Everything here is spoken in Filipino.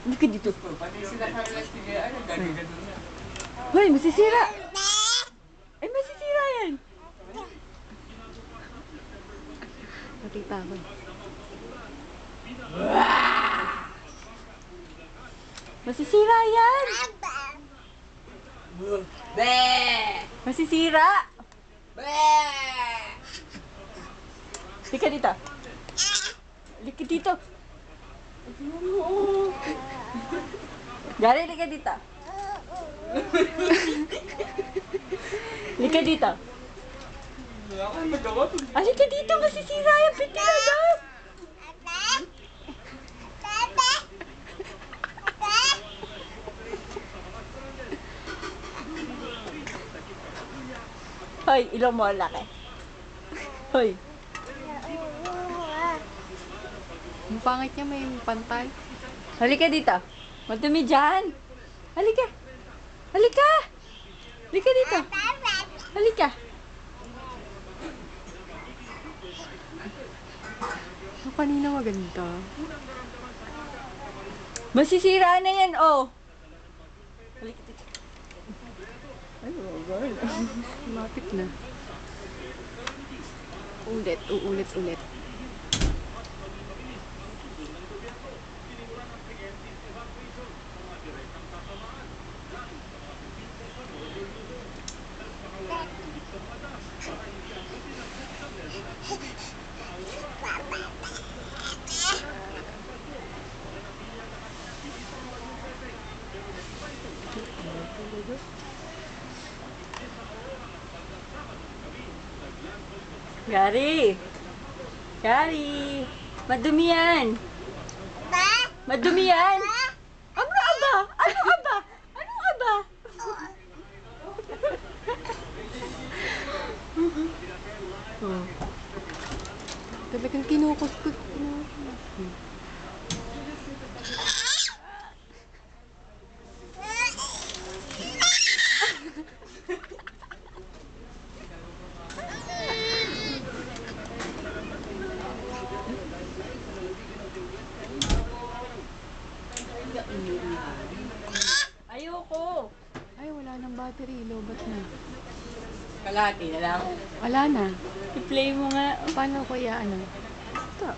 Hindi ka dito. Pati sila Carlos Tigay, ano, gagagano na. Hoy, masisira! Ay, masisira yan! Nakita ko. Masisira yan! Be! Masisira! Be! Lika dito. Lika dito. Gary, lika dito. Lika dito. Lika dito, masisira yan. Piti na daw. Hoy, ilong mo ang laki. Hoy. Ang pangit niya, may pantay. Halika dito. Madumi dyan. Halika. Halika. Halika dito. Halika. Ang kanina maganda. Masisira na yan, oh. Halika dito. Ay, girl. Malapit na. Ulit, uulit, ulit. Gary. Gary. Madumi yan. Madumi yan. Ano aba? Ano aba? Ano aba? Talagang kinukuskus. Ayoko. Ay, wala nang battery. Lobat na. Kalahati na lang. Wala na. I-play mo nga. Paano ko ano? Ito.